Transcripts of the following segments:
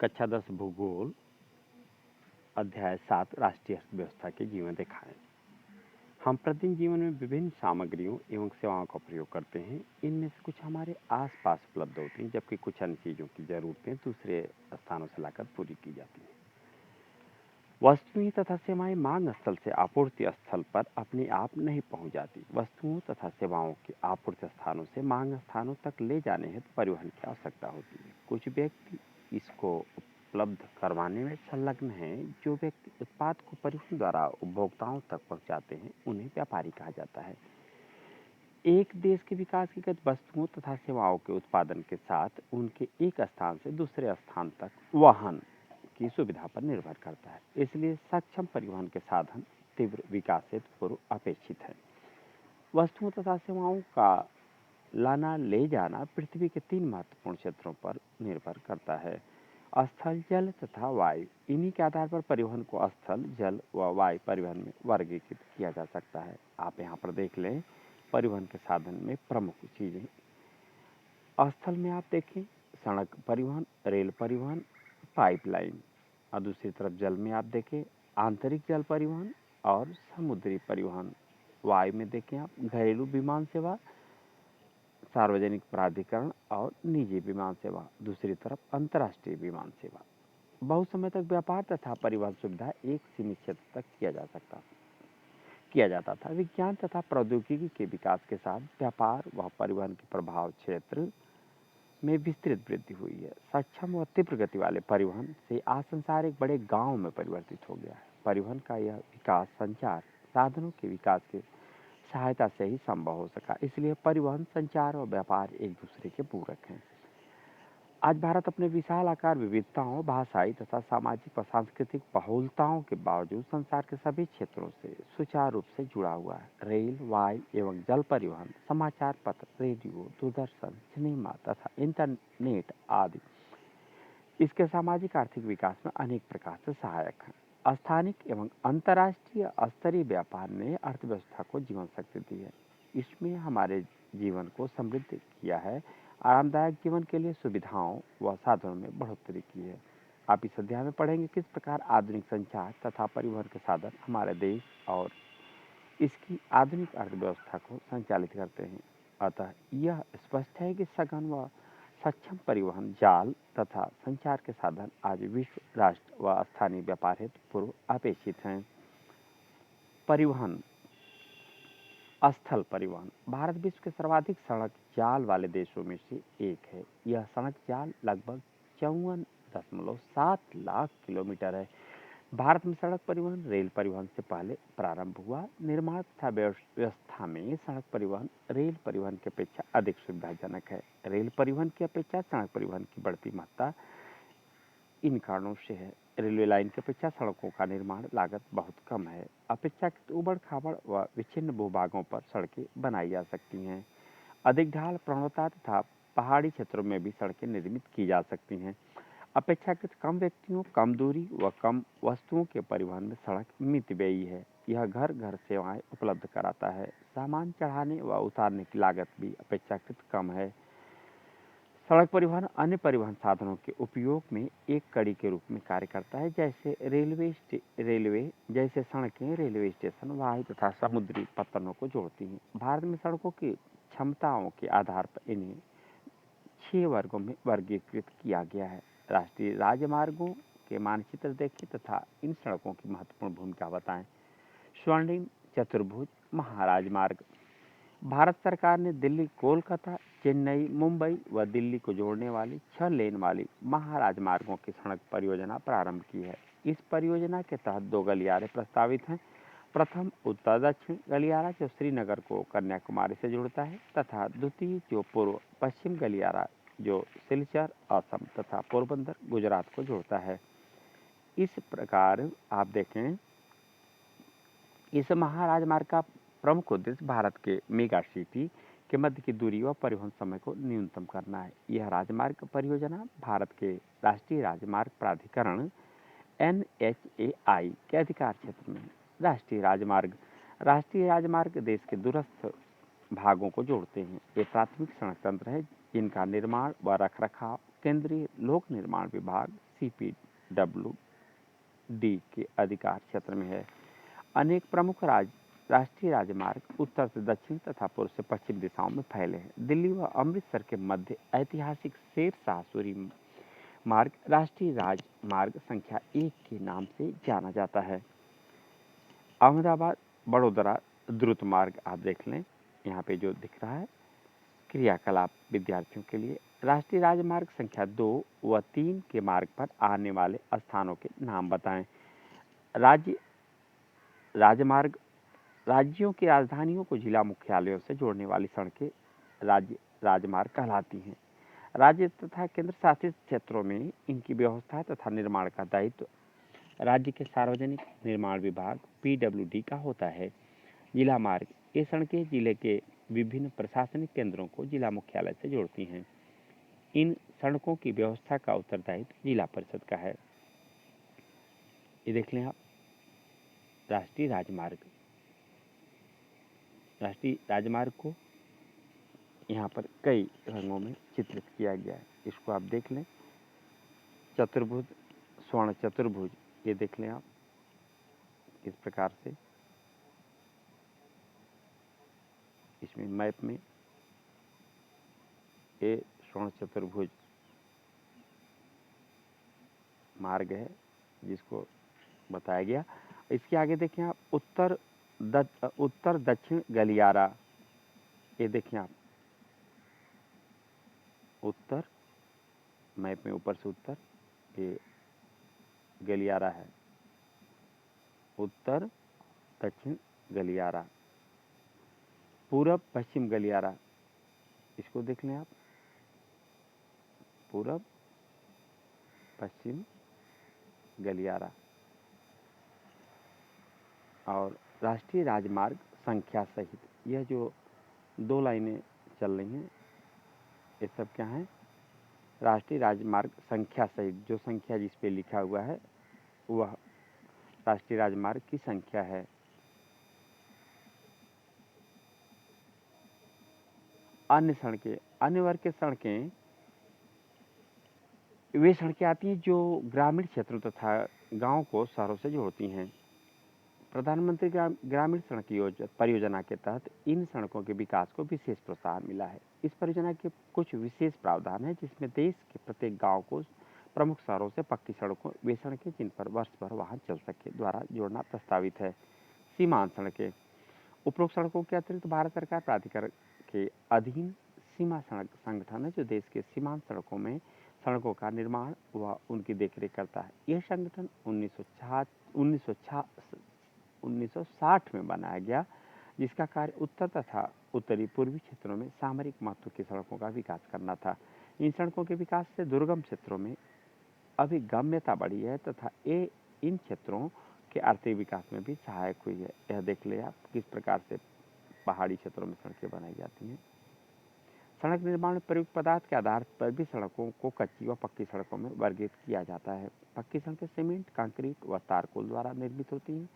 कक्षा 10 भूगोल अध्याय 7 राष्ट्रीय अर्थव्यवस्था के जीवन रेखाएं। हम प्रतिदिन जीवन में विभिन्न सामग्रियों एवं सेवाओं का प्रयोग करते हैं। इनमें से कुछ हमारे आसपास उपलब्ध होती हैं, जबकि कुछ अन्य चीज़ों की जरूरतें दूसरे स्थानों से लाकर पूरी की जाती हैं। वस्तुएं तथा सेवाएं मांग स्थल से आपूर्ति स्थल पर अपने आप नहीं पहुंच जाती। वस्तुओं तथा सेवाओं के आपूर्ति स्थानों से मांग स्थानों तक ले जाने हेतु परिवहन की आवश्यकता होती है। कुछ व्यक्ति इसको उपलब्ध करवाने में संलग्न हैं। जो व्यक्ति उत्पाद को परिवहन द्वारा उपभोक्ताओं तक पहुंचाते हैं, उन्हें व्यापारी कहा जाता है। एक देश के विकास की गति वस्तुओं तथा सेवाओं के उत्पादन के साथ उनके एक स्थान से दूसरे स्थान तक वहन की सुविधा पर निर्भर करता है। इसलिए सक्षम परिवहन के साधन तीव्र विकास हेतु पूर्व अपेक्षित है। वस्तुओं तथा सेवाओं का लाना ले जाना पृथ्वी के 3 महत्वपूर्ण क्षेत्रों पर निर्भर करता है: स्थल, जल तथा वायु। इन्हीं के आधार पर परिवहन को स्थल, जल व वायु परिवहन में वर्गीकृत किया जा सकता है। आप यहाँ पर देख लें, परिवहन के साधन में प्रमुख चीजें। स्थल में आप देखें, सड़क परिवहन, रेल परिवहन, पाइपलाइन। और दूसरी तरफ जल में आप देखें, आंतरिक जल परिवहन और समुद्री परिवहन। वायु में देखें आप, घरेलू विमान सेवा, सार्वजनिक प्राधिकरण और निजी विमान सेवा। दूसरी तरफ अंतर्राष्ट्रीय विमान सेवा। बहुत समय तक व्यापार तथा परिवहन सुविधा एक सीमित क्षेत्र तक किया जाता था। विज्ञान तथा प्रौद्योगिकी के विकास के साथ व्यापार व परिवहन के प्रभाव क्षेत्र में विस्तृत वृद्धि हुई है। सक्षम व तीव्र गति वाले परिवहन से आज संसार एक बड़े गांव में परिवर्तित हो गया है। परिवहन का यह विकास संचार साधनों के विकास की सहायता से ही संभव हो सका। इसलिए परिवहन, संचार और व्यापार एक दूसरे के पूरक हैं। आज भारत अपने विशाल आकार, विविधताओं, भाषाई तथा सामाजिक व सांस्कृतिक बहुलताओं के बावजूद संसार के सभी क्षेत्रों से सुचारू रूप से जुड़ा हुआ है। रेल, वायु एवं जल परिवहन, समाचार पत्र, रेडियो, दूरदर्शन, सिनेमा तथा इंटरनेट आदि इसके सामाजिक आर्थिक विकास में अनेक प्रकार से सहायक हैं। स्थानिक एवं अंतर्राष्ट्रीय स्तरीय व्यापार ने अर्थव्यवस्था को जीवन शक्ति दी है। इसमें हमारे जीवन को समृद्ध किया है, आरामदायक जीवन के लिए सुविधाओं व साधनों में बढ़ोतरी की है। आप इस अध्याय में पढ़ेंगे किस प्रकार आधुनिक संचार तथा परिवहन के साधन हमारे देश और इसकी आधुनिक अर्थव्यवस्था को संचालित करते हैं। अतः यह स्पष्ट है कि सघन व सक्षम परिवहन जाल तथा संचार के साधन आज विश्व, राष्ट्र व स्थानीय व्यापार हेतु पूर्व अपेक्षित हैं। परिवहन। स्थल परिवहन। भारत विश्व के सर्वाधिक सड़क जाल वाले देशों में से एक है। यह सड़क जाल लगभग 54.7 लाख किलोमीटर है। भारत में सड़क परिवहन रेल परिवहन से पहले प्रारंभ हुआ। निर्माण तथा व्यवस्था में सड़क परिवहन रेल परिवहन की अपेक्षा अधिक सुविधाजनक है। रेल परिवहन की अपेक्षा सड़क परिवहन की बढ़ती महत्ता इन कारणों से है: रेलवे लाइन की अपेक्षा सड़कों का निर्माण लागत बहुत कम है। अपेक्षाकृत उबड़ खाबड़ व विच्छिन्न भूभागों पर सड़कें बनाई जा सकती हैं। अधिक ढाल प्रवणता तथा पहाड़ी क्षेत्रों में भी सड़कें निर्मित की जा सकती हैं। अपेक्षाकृत कम व्यक्तियों, कम दूरी व कम वस्तुओं के परिवहन में सड़क मितव्ययी है। यह घर घर सेवाएं उपलब्ध कराता है। सामान चढ़ाने व उतारने की लागत भी अपेक्षाकृत कम है। सड़क परिवहन अन्य परिवहन साधनों के उपयोग में एक कड़ी के रूप में कार्य करता है, जैसे रेलवे जैसे सड़कें रेलवे स्टेशन, वायु तथा समुद्री पत्तनों को जोड़ती हैं। भारत में सड़कों की क्षमताओं के आधार पर इन्हें 6 वर्गों में वर्गीकृत किया गया है। राष्ट्रीय राजमार्गों के मानचित्र देखें तथा इन सड़कों की महत्वपूर्ण भूमिका बताएं। स्वर्णिम चतुर्भुज महाराजमार्ग। भारत सरकार ने दिल्ली, कोलकाता, चेन्नई, मुंबई व दिल्ली को जोड़ने वाली 6 लेन वाली महाराजमार्गों की सड़क परियोजना प्रारंभ की है। इस परियोजना के तहत 2 गलियारे प्रस्तावित हैं। प्रथम उत्तर दक्षिण गलियारा जो श्रीनगर को कन्याकुमारी से जोड़ता है, तथा द्वितीय जो पूर्व पश्चिम गलियारा जो सिलचर, असम तथा पोरबंदर, गुजरात को जोड़ता है। इस प्रकार आप देखें, इस महाराजमार्ग का प्रमुख उद्देश्य भारत के मेगा सिटी के मध्य की दूरी व परिवहन समय को न्यूनतम करना है। यह राजमार्ग परियोजना भारत के राष्ट्रीय राजमार्ग प्राधिकरण NHAI के अधिकार क्षेत्र में है। राष्ट्रीय राजमार्ग देश के दूरस्थ भागों को जोड़ते हैं। ये प्राथमिक सड़क तंत्र है जिनका निर्माण व रखरखाव केंद्रीय लोक निर्माण विभाग CPWD के अधिकार क्षेत्र में है। अनेक प्रमुख राष्ट्रीय राजमार्ग उत्तर से दक्षिण तथा पूर्व से पश्चिम दिशाओं में फैले हैं। दिल्ली व अमृतसर के मध्य ऐतिहासिक शेर शाह सूरी मार्ग राष्ट्रीय राजमार्ग संख्या 1 के नाम से जाना जाता है। अहमदाबाद बड़ोदरा द्रुत मार्ग आप देख लें, यहाँ पे जो दिख रहा है क्रियाकलाप विद्यार्थियों के लिए। राष्ट्रीय राजमार्ग संख्या 2 व 3 के मार्ग पर आने वाले स्थानों के नाम बताएं। राजमार्ग राज्यों की राजधानियों को जिला मुख्यालयों से जोड़ने वाली सड़कें राज्य राजमार्ग कहलाती हैं। राज्य तथा केंद्र शासित क्षेत्रों में इनकी व्यवस्था तथा निर्माण का दायित्व राज्य के सार्वजनिक निर्माण विभाग PWD का होता है। जिला मार्ग ये सड़कें जिले के विभिन्न प्रशासनिक केंद्रों को जिला मुख्यालय से जोड़ती हैं। इन सड़कों की व्यवस्था का उत्तरदायित्व जिला परिषद का है। ये देख लें आप राष्ट्रीय राजमार्ग को यहाँ पर कई रंगों में चित्रित किया गया है। इसको आप देख लें, चतुर्भुज, स्वर्ण चतुर्भुज, ये देख लें आप इस प्रकार से इसमें मैप में ये स्वर्ण चतुर्भुज मार्ग है जिसको बताया गया। इसके आगे देखें आप उत्तर दक्षिण गलियारा, ये देखें आप उत्तर, मैप में ऊपर से उत्तर, ये गलियारा है, उत्तर दक्षिण गलियारा, पूरब पश्चिम गलियारा, इसको देख लें आप, पूरब पश्चिम गलियारा। और राष्ट्रीय राजमार्ग संख्या सहित यह जो 2 लाइनें चल रही हैं, ये सब क्या हैं? राष्ट्रीय राजमार्ग संख्या सहित, जो संख्या जिस पे लिखा हुआ है वह राष्ट्रीय राजमार्ग की संख्या है। अन्य सड़कें, अन्य वर्ग की सड़कें वे सड़कें आती हैं जो ग्रामीण क्षेत्रों तथा गांवों को शहरों से जोड़ती हैं। प्रधानमंत्री ग्रामीण सड़क परियोजना के तहत इन सड़कों के विकास को विशेष प्रोत्साहन मिला है। इस परियोजना के कुछ विशेष प्रावधान है जिसमें देश के प्रत्येक गांव को प्रमुख शहरों से पक्की सड़कों, वे सड़कें जिन पर वर्ष भर वाहन चल सके, द्वारा जोड़ना प्रस्तावित है। सीमांत सड़कें, उपरोक्त सड़कों के अतिरिक्त भारत सरकार प्राधिकरण के अधीन सीमा सड़क संगठन है जो देश के सीमांत सड़कों में सड़कों का निर्माण व उनकी देखरेख करता है। यह संगठन 1960 में बनाया गया, जिसका कार्य उत्तर तथा उत्तरी पूर्वी क्षेत्रों में सामरिक महत्व की सड़कों का विकास करना था। इन सड़कों के विकास से दुर्गम क्षेत्रों में अभिगम्यता बढ़ी है तथा ये इन क्षेत्रों के आर्थिक विकास में भी सहायक हुई है। यह देख ले आप किस प्रकार से पहाड़ी क्षेत्रों में सड़कें बनाई जाती हैं। सड़क निर्माण में प्रयुक्त पदार्थ के आधार पर भी सड़कों को कच्ची व पक्की सड़कों में वर्गीकृत किया जाता है। पक्की सड़कें सीमेंट, कंक्रीट व तारकोल द्वारा निर्मित होती हैं।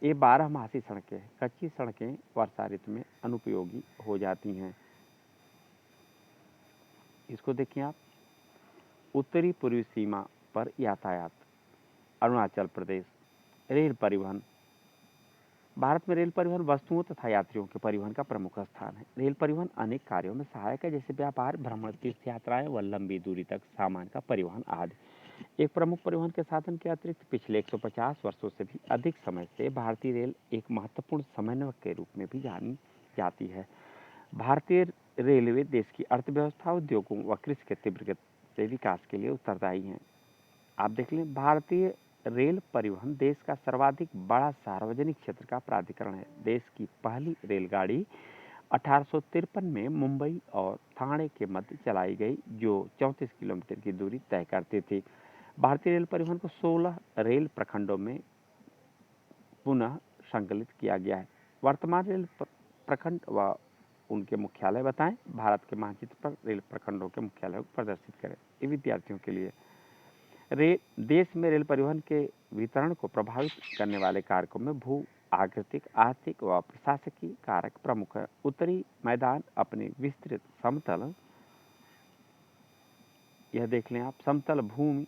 ये 12 मासी सड़कें, कच्ची सड़कें वर्षा ऋतु में अनुपयोगी हो जाती हैं। इसको देखिए आप, उत्तरी पूर्वी सीमा पर यातायात, अरुणाचल प्रदेश, रेल परिवहन। भारत में रेल परिवहन वस्तुओं तथा यात्रियों के परिवहन का प्रमुख स्थान है। रेल परिवहन अनेक कार्यों में सहायक है, जैसे व्यापार, भ्रमण, तीर्थ यात्राएं व लंबी दूरी तक सामान का परिवहन आदि। एक प्रमुख परिवहन के साधन के अतिरिक्त पिछले 150 वर्षों से भी अधिक समय से भारतीय रेल एक महत्वपूर्ण समन्वयक के रूप में भी जानी जाती है। भारतीय रेलवे देश की अर्थव्यवस्था, उद्योगों व कृषि के तीव्र गति से विकास के लिए उत्तरदायी है। आप देख लें, भारतीय रेल परिवहन देश का सर्वाधिक बड़ा सार्वजनिक क्षेत्र का प्राधिकरण है। देश की पहली रेलगाड़ी 1853 में मुंबई और ठाणे के मध्य चलाई गई, जो 34 किलोमीटर की दूरी तय करती थी। भारतीय रेल परिवहन को 16 रेल प्रखंडों में पुनः संकलित किया गया है। वर्तमान रेल प्रखंड व उनके मुख्यालय बताएं। भारत के मानचित्र पर रेल प्रखंडों के मुख्यालय को प्रदर्शित करें। ये विद्यार्थियों के लिए देश में रेल परिवहन के वितरण को प्रभावित करने वाले कारकों में भू, आकृतिक, आर्थिक व प्रशासकीय कारक प्रमुख है। उत्तरी मैदान अपने विस्तृत समतल, यह देख लें आप, समतल भूमि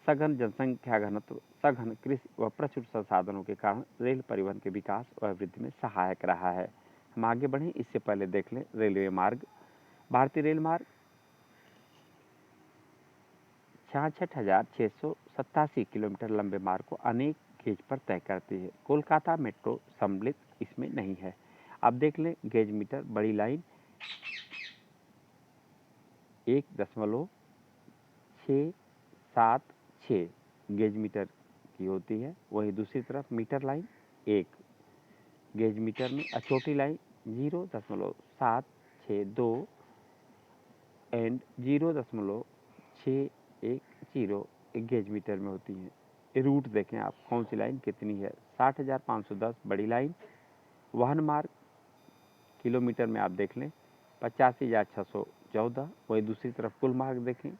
सघन जनसंख्या घनत्व, सघन कृषि व प्रचुर संसाधनों के कारण रेल परिवहन के विकास व वृद्धि में सहायक रहा है। हम आगे बढ़ें, इससे पहले देख लें रेलवे मार्ग। भारतीय रेल मार्ग 66,687 किलोमीटर लंबे मार्ग को अनेक गेज पर तय करती है। कोलकाता मेट्रो सम्मिलित इसमें नहीं है। आप देख लें गेज मीटर, बड़ी लाइन 1.676 गेज मीटर की होती है। वहीं दूसरी तरफ मीटर लाइन 1 गेज मीटर में, छोटी लाइन 0.762 एंड 0.610 गेज मीटर में होती हैं। ये रूट देखें आप, कौन सी लाइन कितनी है। 60,510 बड़ी लाइन। वाहन मार्ग किलोमीटर में आप देख लें 85,614। वहीं दूसरी तरफ कुल मार्ग देखें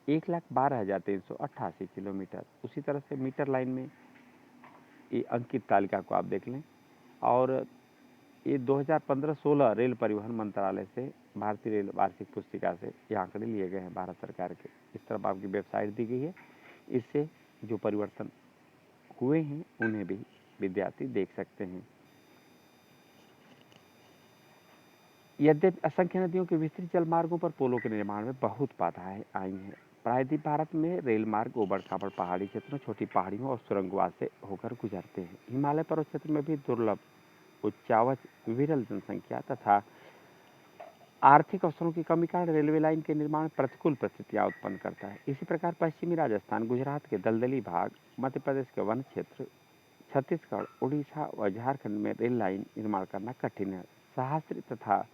1,12,388 किलोमीटर। उसी तरह से मीटर लाइन में ये अंकित तालिका को आप देख लें। और ये 2015-16 रेल परिवहन मंत्रालय से भारतीय रेल वार्षिक पुस्तिका से ये आंकड़े लिए गए हैं भारत सरकार के। इस तरफ आपकी वेबसाइट दी गई है, इससे जो परिवर्तन हुए हैं उन्हें भी विद्यार्थी देख सकते हैं। यद्यपि असंख्य नदियों के विस्तृत जल मार्गों पर पुलों के निर्माण में बहुत बाधाएं आई हैं। प्रायद्वीप भारत में रेल मार्ग ऊबड़ खाबड़ पहाड़ी क्षेत्रों, छोटी पहाड़ियों और सुरंगवाद से होकर गुजरते हैं। हिमालय पर्वत क्षेत्र में भी दुर्लभ, उच्चावच, विरल जनसंख्या तथा आर्थिक अवसरों की कमी कारण रेलवे लाइन के निर्माण प्रतिकूल परिस्थितियां उत्पन्न करता है। इसी प्रकार पश्चिमी राजस्थान, गुजरात के दलदली भाग, मध्य प्रदेश के वन क्षेत्र, छत्तीसगढ़, उड़ीसा व झारखंड में रेल लाइन निर्माण करना कठिन है। सह्याद्री तथा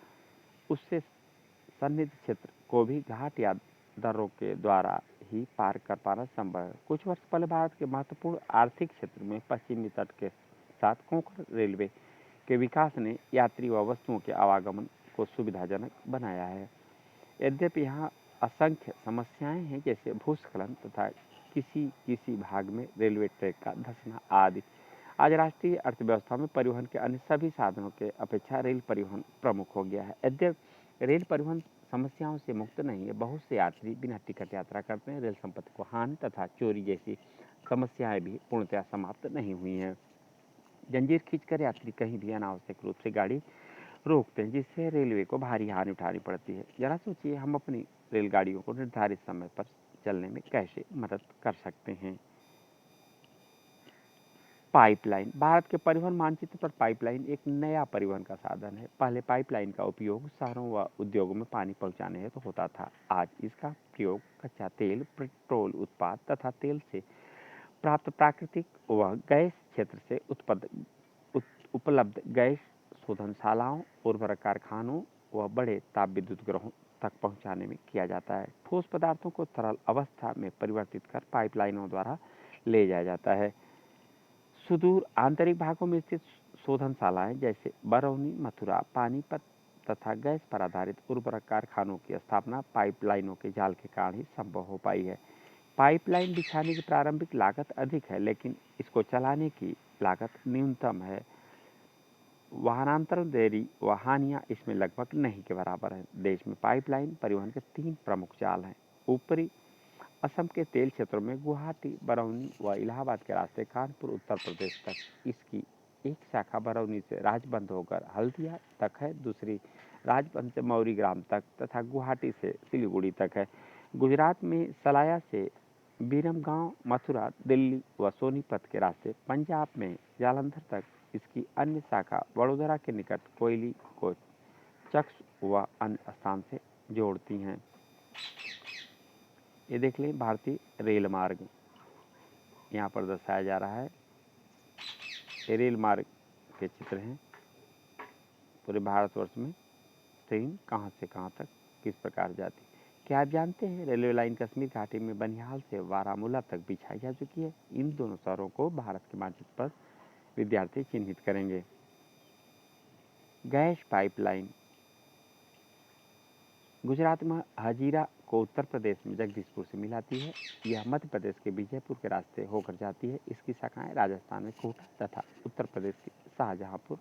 उससे सन्निहित क्षेत्र को भी घाट या दर्रों के द्वारा ही पार कर पाना संभव है। कुछ वर्ष पहले भारत के महत्वपूर्ण आर्थिक क्षेत्र में पश्चिमी तट के साथ कोंकण रेलवे के विकास ने यात्री व वस्तुओं के आवागमन को सुविधाजनक बनाया है। यद्यपि यहाँ असंख्य समस्याएं हैं, जैसे भूस्खलन तथा किसी भाग में रेलवे ट्रैक का धंसना आदि। आज राष्ट्रीय अर्थव्यवस्था में परिवहन के अन्य सभी साधनों के अपेक्षा रेल परिवहन प्रमुख हो गया है। यद्यपि रेल परिवहन समस्याओं से मुक्त नहीं है। बहुत से यात्री बिना टिकट यात्रा करते हैं। रेल संपत्ति को हानि तथा चोरी जैसी समस्याएं भी पूर्णतः समाप्त नहीं हुई हैं। जंजीर खींचकर यात्री कहीं भी अनावश्यक रूप से गाड़ी रोकते हैं, जिससे रेलवे को भारी हानि उठानी पड़ती है। जरा सोचिए, हम अपनी रेलगाड़ियों को निर्धारित समय पर चलने में कैसे मदद कर सकते हैं। पाइपलाइन। भारत के परिवहन मानचित्र पर पाइपलाइन एक नया परिवहन का साधन है। पहले पाइपलाइन का उपयोग शहरों व उद्योगों में पानी पहुंचाने हेतु होता था। आज इसका प्रयोग कच्चा तेल, पेट्रोल उत्पाद तथा तेल से प्राप्त प्राकृतिक व गैस क्षेत्र से उपलब्ध गैस शोधनशालाओं, उर्वरक कारखानों व बड़े ताप विद्युत ग्रहों तक पहुंचाने में किया जाता है। ठोस पदार्थों को तरल अवस्था में परिवर्तित कर पाइपलाइनों द्वारा ले जाया जाता है। सुदूर आंतरिक भागों में स्थित शोधनशालाएं जैसे बरौनी, मथुरा, पानीपत तथा गैस पर आधारित उर्वरक कारखानों की स्थापना पाइपलाइनों के जाल के कारण ही संभव हो पाई है। पाइपलाइन बिछाने की प्रारंभिक लागत अधिक है, लेकिन इसको चलाने की लागत न्यूनतम है। वाहनांतरण देरी व हानियां इसमें लगभग नहीं के बराबर है। देश में पाइपलाइन परिवहन के 3 प्रमुख जाल हैं। ऊपरी असम के तेल क्षेत्रों में गुवाहाटी, बरौनी व इलाहाबाद के रास्ते कानपुर उत्तर प्रदेश तक इसकी एक शाखा बरौनी से राजबंद होकर हल्दिया तक है, दूसरी राजबंद से मौरीग्राम तक तथा गुवाहाटी से सिलीगुड़ी तक है। गुजरात में सलाया से बीरमगांव, मथुरा, दिल्ली व सोनीपत के रास्ते, पंजाब में जालंधर तक इसकी अन्य शाखा वडोदरा के निकट कोयली को चक्स व अन्य स्थान से जोड़ती हैं। ये देख लें भारतीय रेल मार्ग यहाँ पर दर्शाया जा रहा है। ये रेल मार्ग के चित्र हैं। पूरे भारतवर्ष में ट्रेन कहाँ से कहाँ तक किस प्रकार जाती है। क्या आप जानते हैं रेलवे लाइन कश्मीर घाटी में बनिहाल से बारामूला तक बिछाई जा चुकी है। इन दोनों शहरों को भारत के मानचित्र पर विद्यार्थी चिन्हित करेंगे। Gas pipeline. गुजरात में हजीरा को उत्तर प्रदेश में जगदीशपुर से मिलाती है। यह मध्य प्रदेश के विजयपुर के रास्ते होकर जाती है। इसकी शाखाएं राजस्थान में कोटा तथा उत्तर प्रदेश के शाहजहांपुर,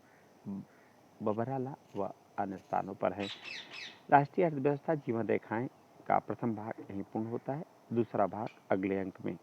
बबराला व अन्य स्थानों पर है। राष्ट्रीय अर्थव्यवस्था जीवन रेखाएं का प्रथम भाग यहीं पूर्ण होता है। दूसरा भाग अगले अंक में